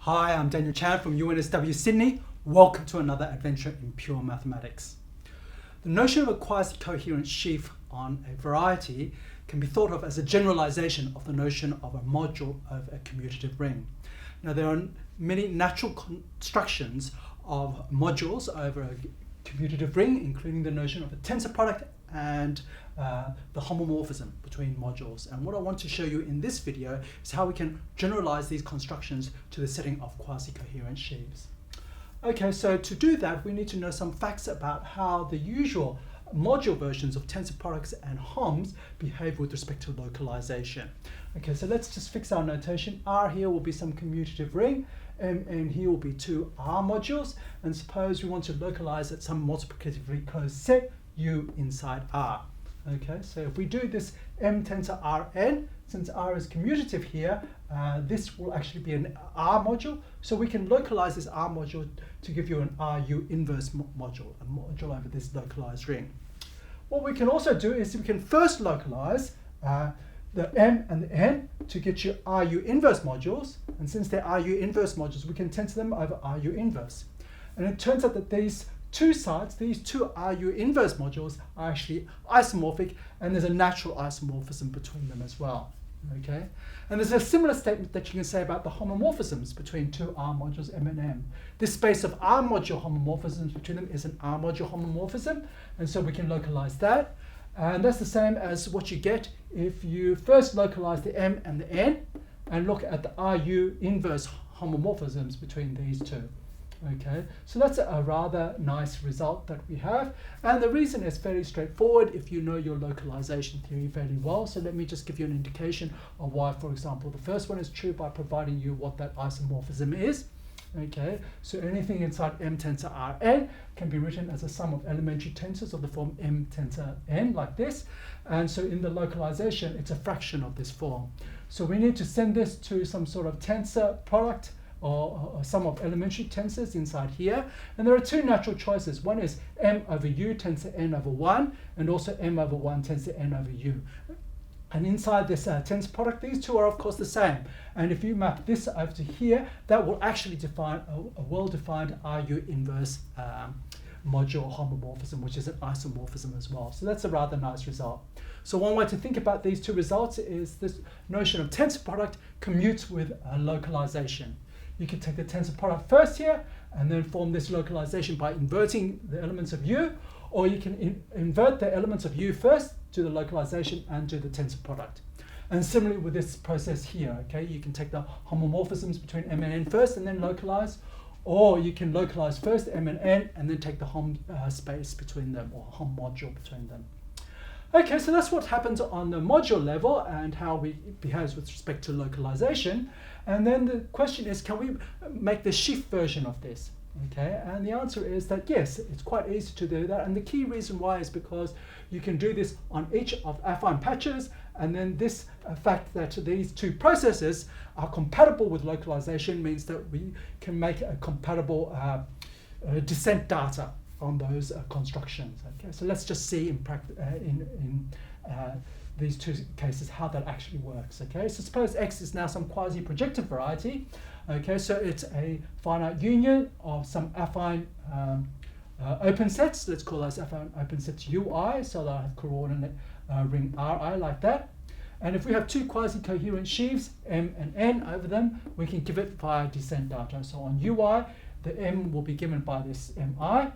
Hi, I'm Daniel Chan from UNSW Sydney. Welcome to another adventure in pure mathematics. The notion of a quasi-coherent sheaf on a variety can be thought of as a generalization of the notion of a module of a commutative ring. Now, there are many natural constructions of modules over a commutative ring, including the notion of a tensor product and the homomorphism between modules. And what I want to show you in this video is how we can generalize these constructions to the setting of quasi-coherent sheaves. Okay, so to do that, we need to know some facts about how the usual module versions of tensor products and Homs behave with respect to localization. Okay, so let's just fix our notation. R here will be some commutative ring, and here will be two R modules. And suppose we want to localize at some multiplicatively closed set U inside R. Okay, so if we do this M tensor Rn, since R is commutative here, this will actually be an R module. So we can localize this R module to give you an RU inverse module, a module over this localized ring. What we can also do is we can first localize the M and the N to get you RU inverse modules. And since they're RU inverse modules, we can tensor them over RU inverse. And it turns out that these two sides, these two RU inverse modules, are actually isomorphic, and there's a natural isomorphism between them as well. Okay, and there's a similar statement that you can say about the homomorphisms between two R modules M and M. This space of R module homomorphisms between them is an R module homomorphism, and so we can localize that. And that's the same as what you get if you first localize the M and the N and look at the RU inverse homomorphisms between these two. Okay, so that's a rather nice result that we have, and the reason is fairly straightforward if you know your localization theory fairly well. So let me just give you an indication of why, for example, the first one is true by providing you what that isomorphism is. Okay, so anything inside M tensor Rn can be written as a sum of elementary tensors of the form M tensor N, like this, and so in the localization it's a fraction of this form. So we need to send this to some sort of tensor product or a sum of elementary tensors inside here. And there are two natural choices. One is M over U tensor N over 1, and also M over 1 tensor N over U. And inside this tensor product, these two are of course the same. And if you map this over to here, that will actually define a well-defined RU inverse module homomorphism, which is an isomorphism as well. So that's a rather nice result. So one way to think about these two results is this notion of tensor product commutes with localization. You can take the tensor product first here and then form this localization by inverting the elements of U, or you can invert the elements of U first, do the localization and do the tensor product. And similarly with this process here, okay, you can take the homomorphisms between M and N first and then localize, or you can localize first M and N and then take the Hom space between them, or Hom module between them. Okay, so that's what happens on the module level and how it behaves with respect to localization. And then the question is, can we make the sheaf version of this? Okay, and the answer is that yes, it's quite easy to do that. And the key reason why is because you can do this on each of affine patches, and then this fact that these two processes are compatible with localization means that we can make a compatible descent data on those constructions. Okay, so let's just see in these two cases how that actually works. Okay, so suppose X is now some quasi-projective variety. Okay, so it's a finite union of some affine open sets. Let's call those affine open sets UI, so that I have coordinate ring Ri like that. And if we have two quasi-coherent sheaves, M and N over them, we can give it via descent data. So on UI, the M will be given by this Mi,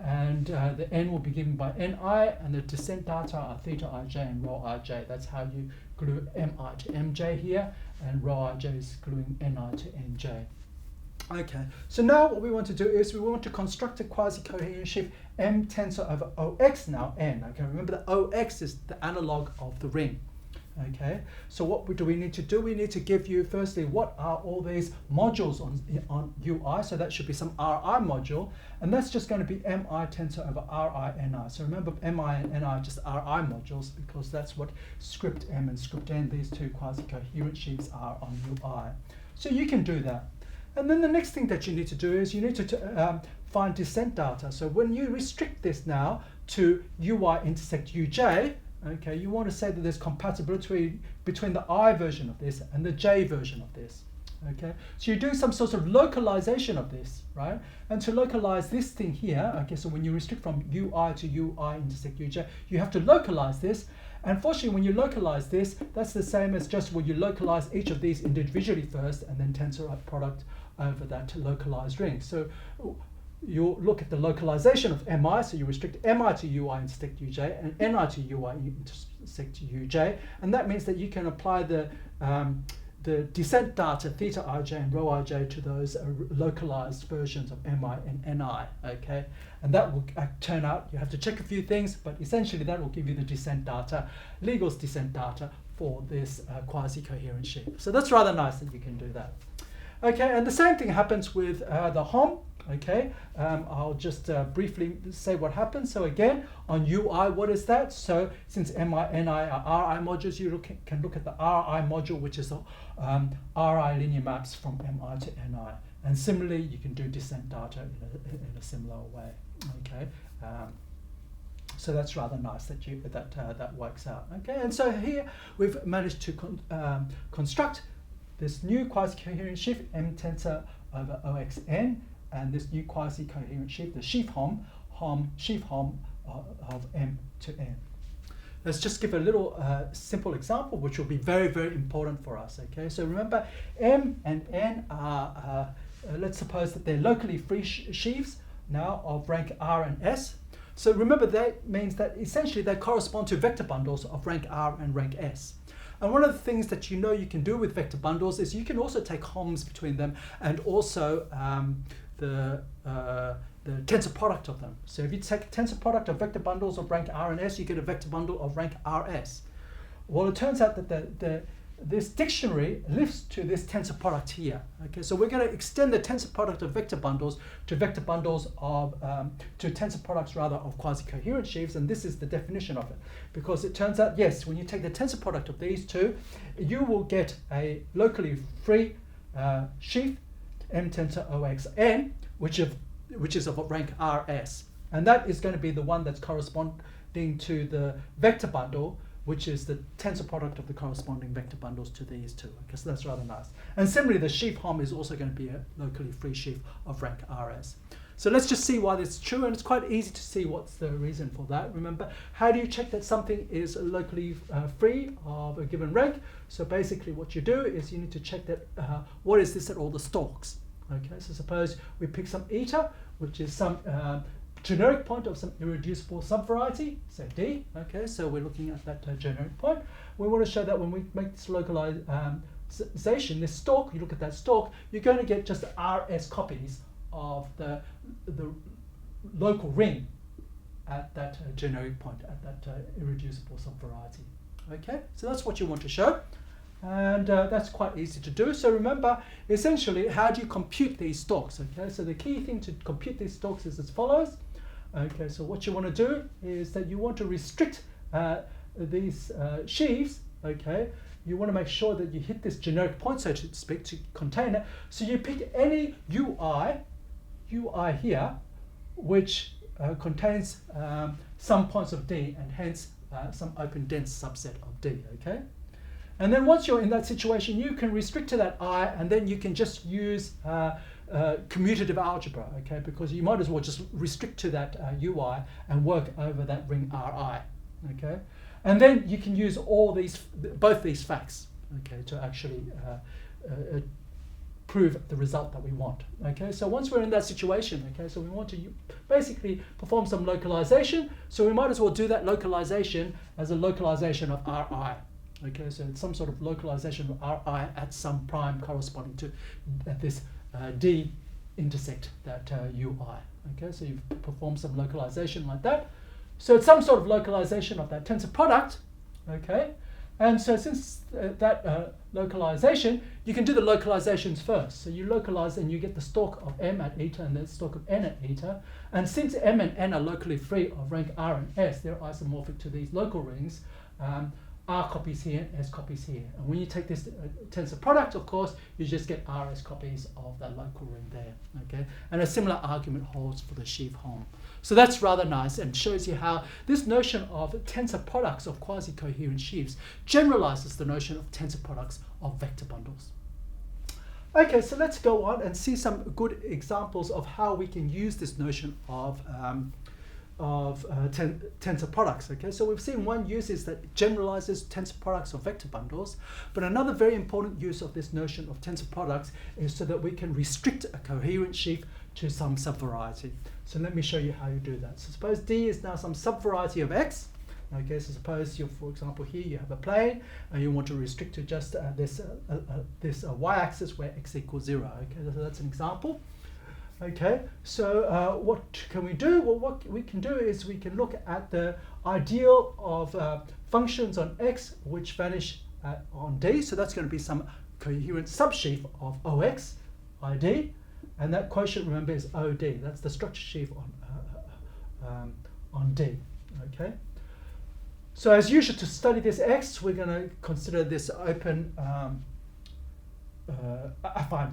and the N will be given by Ni, and the descent data are theta ij and rho ij. That's how you glue Mi to Mj here, and rho ij is gluing Ni to Nj. Okay, so now what we want to do is we want to construct a quasi-coherent sheaf M tensor over Ox now N. Okay, remember that Ox is the analog of the ring. Okay, so what do we need to do? We need to give you firstly what are all these modules on UI, so that should be some Ri module, and that's just going to be Mi tensor over Ri Ni. So remember Mi and Ni are just Ri modules because that's what script M and script N, these two quasi-coherent sheaves, are on UI. So you can do that. And then the next thing that you need to do is you need to find descent data. So when you restrict this now to UI intersect Uj, okay, you want to say that there's compatibility between the I version of this and the J version of this. Okay, so you're doing some sort of localization of this, right? And to localize this thing here, okay, so when you restrict from ui to ui intersect uj, you have to localize this. And fortunately, when you localize this, that's the same as just when you localize each of these individually first and then tensor product over that localized ring. So you look at the localization of mi, so you restrict mi to ui intersect uj and ni to ui intersect uj, and that means that you can apply the descent data theta ij and rho ij to those localized versions of mi and ni, okay? And that will turn out, you have to check a few things, but essentially that will give you the descent data, Legal's descent data for this quasi-coherent sheaf. So that's rather nice that you can do that. Okay, and the same thing happens with the Hom. Okay, I'll just briefly say what happens. So again, on UI, what is that? So since mi, ni are Ri modules, you can look at the Ri module, which is the Ri linear maps from mi to ni. And similarly, you can do descent data in a similar way. Okay, so that's rather nice that that works out. Okay, and so here we've managed to construct this new quasi-coherent sheaf M tensor over OXN, and this new quasi-coherent sheaf, the sheaf sheaf Hom of M to N. Let's just give a little simple example, which will be very, very important for us. Okay, so remember, M and N are, let's suppose that they're locally free sheaves now of rank R and S. So remember, that means that essentially they correspond to vector bundles of rank R and rank S. And one of the things that you can do with vector bundles is you can also take Homs between them and also the tensor product of them. So if you take a tensor product of vector bundles of rank R and S, you get a vector bundle of rank RS. Well, it turns out that this dictionary lifts to this tensor product here. Okay, so we're going to extend the tensor product of vector bundles to vector bundles of to tensor products rather of quasi-coherent sheaves, and this is the definition of it. Because it turns out, yes, when you take the tensor product of these two, you will get a locally free sheaf M tensor OXN, which is of rank RS, and that is going to be the one that's corresponding to the vector bundle, which is the tensor product of the corresponding vector bundles to these two. Okay, so that's rather nice. And similarly, the sheaf Hom is also going to be a locally free sheaf of rank RS. So let's just see why this is true, and it's quite easy to see what's the reason for that. Remember, how do you check that something is locally free of a given rank? So basically what you do is you need to check that what is this at all the stalks. Okay, so suppose we pick some eta, which is some generic point of some irreducible subvariety, say D. Okay, so we're looking at that generic point. We want to show that when we make this localization, this stalk, you look at that stalk, you're going to get just RS copies of the local ring at that generic point, at that irreducible subvariety. Okay, so that's what you want to show. And that's quite easy to do. So remember, essentially, how do you compute these stalks? Okay, so the key thing to compute these stalks is as follows. Okay, so what you want to do is that you want to restrict these sheaves. Okay, you want to make sure that you hit this generic point, so to speak, to contain it. So you pick any UI here, which contains some points of D, and hence some open dense subset of D. Okay. And then once you're in that situation, you can restrict to that I, and then you can just use commutative algebra, okay? Because you might as well just restrict to that UI and work over that ring Ri, okay? And then you can use both these facts, okay, to actually prove the result that we want, okay? So once we're in that situation, okay, so we want to basically perform some localization, so we might as well do that localization as a localization of Ri. Okay, so it's some sort of localization of Ri at some prime corresponding to this D intersect that UI. Okay, so you've performed some localization like that. So it's some sort of localization of that tensor product. Okay, and so since that localization, you can do the localizations first. So you localize and you get the stalk of M at eta and the stalk of N at eta. And since M and N are locally free of rank R and S, they're isomorphic to these local rings. R copies here, S copies here. And when you take this tensor product, of course, you just get RS copies of that local ring there, okay? And a similar argument holds for the sheaf Hom. So that's rather nice and shows you how this notion of tensor products of quasi-coherent sheaves generalizes the notion of tensor products of vector bundles. Okay, so let's go on and see some good examples of how we can use this notion of tensor products. Okay, so we've seen one use is that generalizes tensor products or vector bundles, but another very important use of this notion of tensor products is so that we can restrict a coherent sheaf to some subvariety. So let me show you how you do that. So suppose D is now some subvariety of X. Okay, so suppose you, for example, here you have a plane and you want to restrict to just this y-axis where x equals 0. Okay, so that's an example. Okay, so what can we do? Well, what we can do is we can look at the ideal of functions on x which vanish on D. So that's going to be some coherent subsheaf of OX, ID, and that quotient, remember, is OD. That's the structure sheaf on D. Okay. So as usual, to study this X, we're going to consider this open affine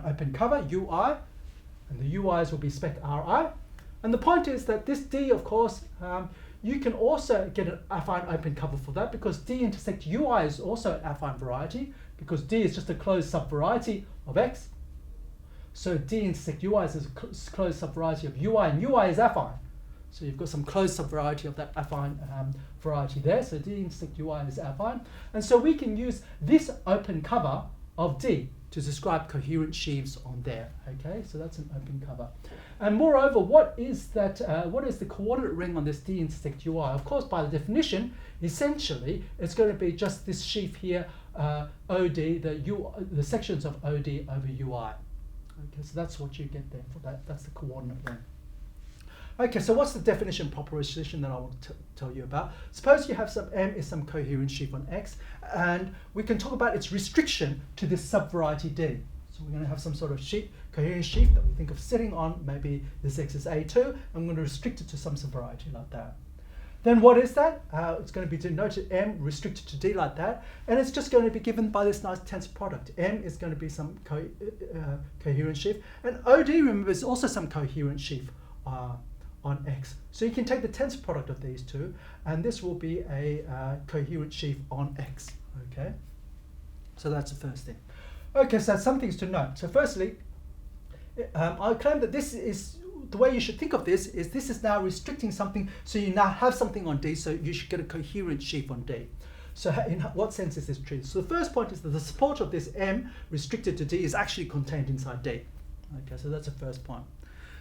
open cover, UI, and the UIs will be spec RI. And the point is that this D, of course, you can also get an affine open cover for that because D intersect UI is also an affine variety because D is just a closed subvariety of X. So D intersect UI is a closed subvariety of UI, and UI is affine. So you've got some closed subvariety of that affine variety there. So D intersect UI is affine. And so we can use this open cover of D to describe coherent sheaves on there. Okay, so that's an open cover. And moreover, what is that? What is the coordinate ring on this D intersect UI? Of course, by the definition, essentially, it's going to be just this sheaf here, OD, the sections of OD over UI. Okay, so that's what you get there for that. That's the coordinate ring. Okay, so what's the definition proposition that I want to tell you about? Suppose you have some M is some coherent sheaf on X, and we can talk about its restriction to this subvariety D. So we're going to have some sort of coherent sheaf that we think of sitting on, maybe this X is A2, and I'm going to restrict it to some subvariety like that. Then what is that? It's going to be denoted M restricted to D like that, and it's just going to be given by this nice tensor product. M is going to be some coherent sheaf, and OD, remember, is also some coherent sheaf on X. So you can take the tensor product of these two, and this will be a coherent sheaf on X. Okay, so that's the first thing. Okay, so some things to note. So firstly, I claim that this is the way you should think of this is now restricting something, so you now have something on D, so you should get a coherent sheaf on D. So in what sense is this true? So the first point is that the support of this M restricted to D is actually contained inside D. Okay, so that's the first point.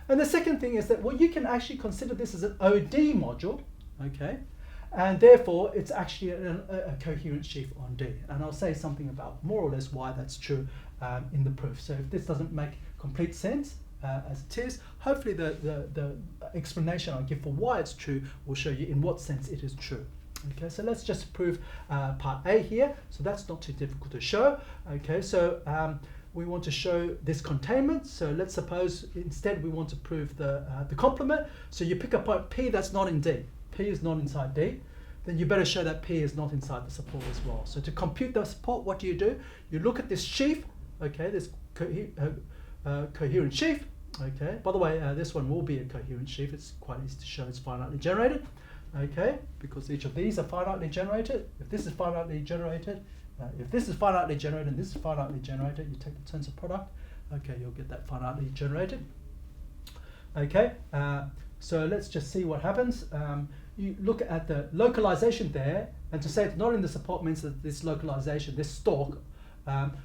And the second thing is that, well, you can actually consider this as an OD module, okay, and therefore it's actually a coherent sheaf on D. And I'll say something about more or less why that's true in the proof. So if this doesn't make complete sense as it is, hopefully the explanation I'll give for why it's true will show you in what sense it is true. Okay, so let's just prove part A here. So that's not too difficult to show. Okay, so we want to show this containment. So let's suppose instead we want to prove the complement. So you pick a point P that's not in D. P is not inside D. Then you better show that P is not inside the support as well. So to compute the support, what do? You look at this sheaf, okay, this coherent sheaf. Okay, by the way, this one will be a coherent sheaf. It's quite easy to show it's finitely generated. Okay, because each of these are finitely generated. If this is finitely generated, if this is finitely generated and this is finitely generated, you take the tensor product, okay, you'll get that finitely generated. Okay, so let's just see what happens. You look at the localization there, and to say it's not in the support means that this localization, this stalk,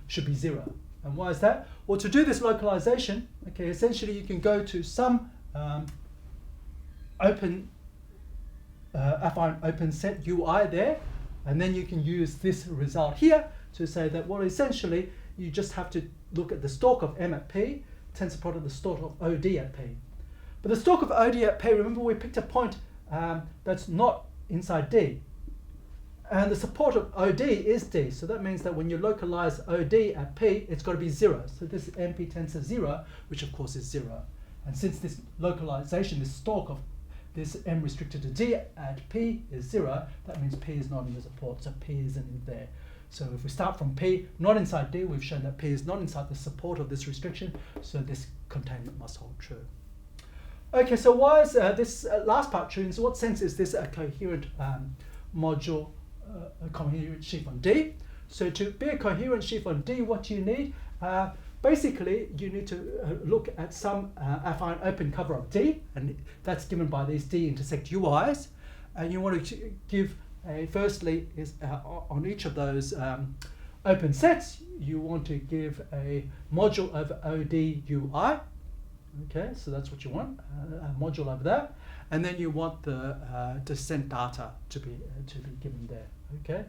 should be 0. And why is that? Well, to do this localization, okay, essentially you can go to some open affine open set UI there, and then you can use this result here to say that, well, essentially you just have to look at the stalk of M at P, tensor product of the stalk of OD at P. But the stalk of OD at P, remember we picked a point that's not inside D, and the support of OD is D, so that means that when you localize OD at P, it's got to be 0. So this is MP tensor 0, which of course is 0. And since this localization, this stalk of this M restricted to D at P is 0, that means P is not in the support, so P isn't in there. So if we start from P, not inside D, we've shown that P is not inside the support of this restriction, so this containment must hold true. Okay, so why is this last part true? In what sense is this a coherent module, a coherent sheaf on D? So to be a coherent sheaf on D, what do you need? Basically, you need to look at some affine open cover of D, and that's given by these D intersect UIs. And you want to give firstly is on each of those open sets, you want to give a module over OD UI. Okay, so that's what you want, a module over there. And then you want the descent data to be given there. Okay.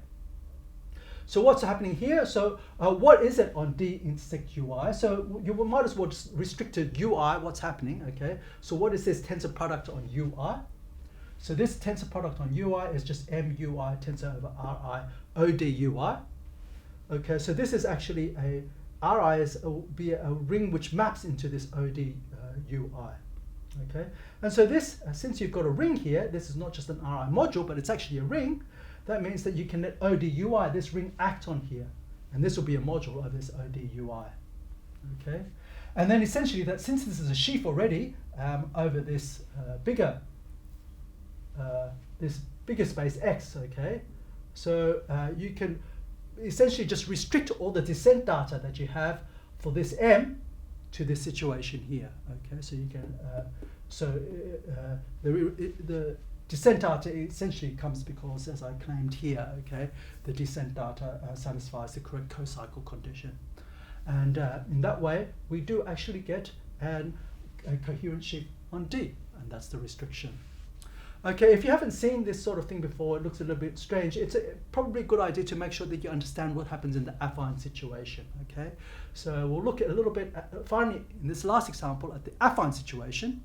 So what's happening here? So what is it on D intersect UI? So you might as well just restrict to UI, what's happening, okay? So what is this tensor product on UI? So this tensor product on UI is just MUI tensor over RI OD UI. Okay, so this is actually RI will be a ring which maps into this OD UI. Okay, and so this, since you've got a ring here, this is not just an RI module, but it's actually a ring. That means that you can let OD UI, this ring, act on here. And this will be a module of this OD UI. Okay? And then essentially, that since this is a sheaf already over this bigger space X, okay? So you can essentially just restrict all the descent data that you have for this M to this situation here. Okay? So you can, the descent data essentially comes because, as I claimed here, okay, the descent data satisfies the correct co-cycle condition. And in that way, we do actually get a coherent sheaf on D, and that's the restriction. Okay, if you haven't seen this sort of thing before, it looks a little bit strange. It's probably a good idea to make sure that you understand what happens in the affine situation, okay? So we'll look at a little bit, finally, in this last example, at the affine situation.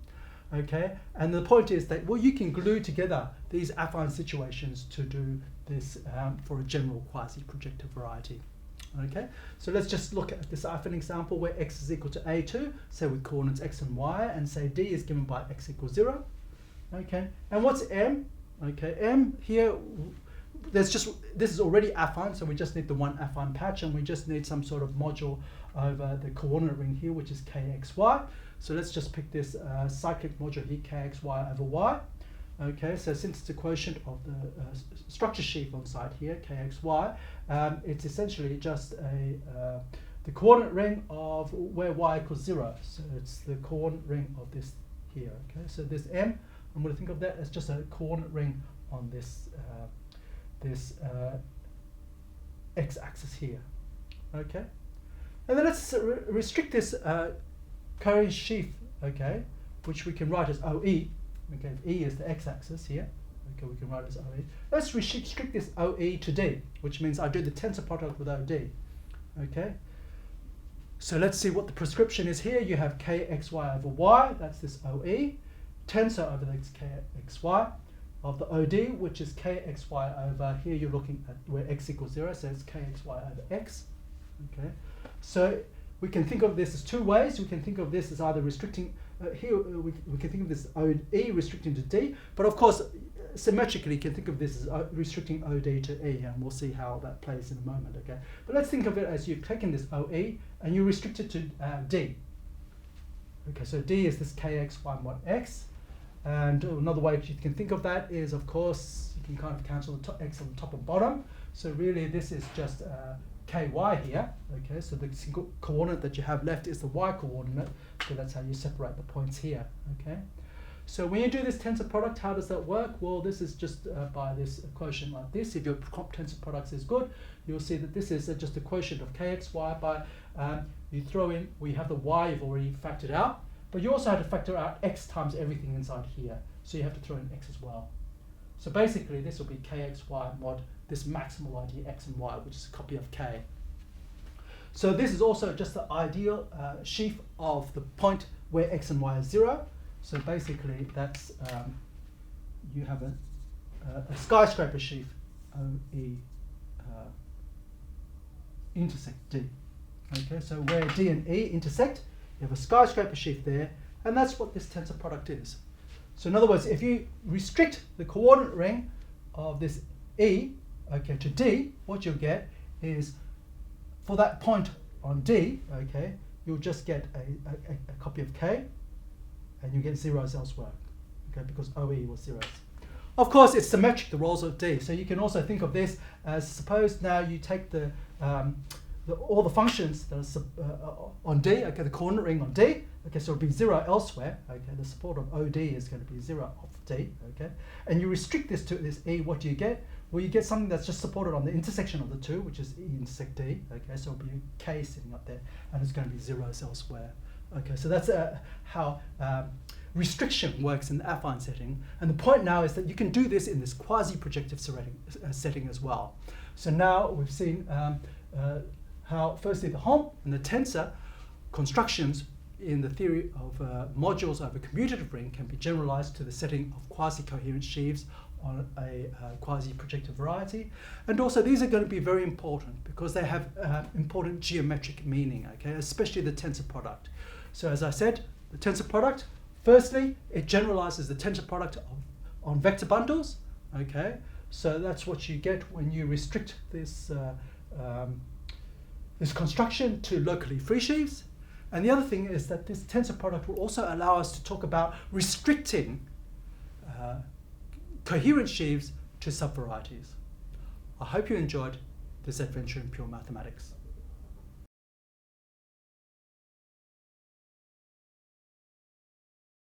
Okay, and the point is that, well, you can glue together these affine situations to do this for a general quasi-projective variety. Okay, so let's just look at this affine example where x is equal to A2, say with coordinates x and y, and say D is given by x equals 0. Okay, and what's M? Okay, M here, this is already affine, so we just need the one affine patch, and we just need some sort of module over the coordinate ring here, which is kxy. So let's just pick this cyclic module here, kxy over y. Okay, so since it's a quotient of the structure sheaf on site here, kxy, it's essentially just the coordinate ring of where y equals 0. So it's the coordinate ring of this here. Okay, so this M, I'm going to think of that as just a coordinate ring on this x-axis here. Okay, and then let's restrict this coherent sheaf, okay, which we can write as OE. Okay, E is the x-axis here. Okay, we can write it as OE. Let's restrict this OE to D, which means I do the tensor product with OD. Okay, so let's see what the prescription is here. You have kxy over y, that's this OE, tensor over the kxy of the OD, which is kxy over here. You're looking at where x equals 0, so it's kxy over x. Okay, so we can think of this as two ways. We can think of this as either restricting, here we can think of this OE restricting to D, but of course symmetrically you can think of this as restricting OD to E, and we'll see how that plays in a moment. Okay, but let's think of it as you've taken this OE and you restrict it to D. Okay, so D is this kxy mod x, and another way you can think of that is, of course, you can kind of cancel the x on the top and bottom, so really this is just ky here. Okay, so the single coordinate that you have left is the y coordinate, so that's how you separate the points here. Okay, so when you do this tensor product, how does that work? Well, this is just by this quotient like this. If your tensor products is good, you'll see that this is just a quotient of kxy by you throw in, we have the y you've already factored out, but you also have to factor out x times everything inside here, so you have to throw in x as well. So basically this will be kxy mod this maximal ID x and y, which is a copy of k. So this is also just the ideal sheaf of the point where x and y is 0. So basically that's, you have a skyscraper sheaf OE intersect D. Okay, so where D and E intersect, you have a skyscraper sheaf there, and that's what this tensor product is. So in other words, if you restrict the coordinate ring of this E, okay, to D, what you'll get is, for that point on D, okay, you'll just get a copy of K, and you get zeros elsewhere, okay, because OE was zeros. Of course, it's symmetric, the roles of D, so you can also think of this as, suppose now you take the all the functions that are on D, okay, the coordinate ring on D, okay, so it'll be 0 elsewhere, okay, the support of OD is going to be 0 of D, okay, and you restrict this to this E, what do you get? Well, you get something that's just supported on the intersection of the two, which is E intersect D, okay, so it'll be a K sitting up there, and it's going to be zeros elsewhere. Okay, so that's how restriction works in the affine setting, and the point now is that you can do this in this quasi-projective setting as well. So now we've seen how firstly the Hom and the tensor constructions in the theory of modules over commutative ring can be generalized to the setting of quasi-coherent sheaves on a quasi-projective variety, and also these are going to be very important because they have important geometric meaning, okay, especially the tensor product. So as I said, the tensor product, firstly, it generalizes the tensor product on vector bundles, okay, so that's what you get when you restrict this this construction to locally free sheaves. And the other thing is that this tensor product will also allow us to talk about restricting coherent sheaves to subvarieties. I hope you enjoyed this adventure in pure mathematics.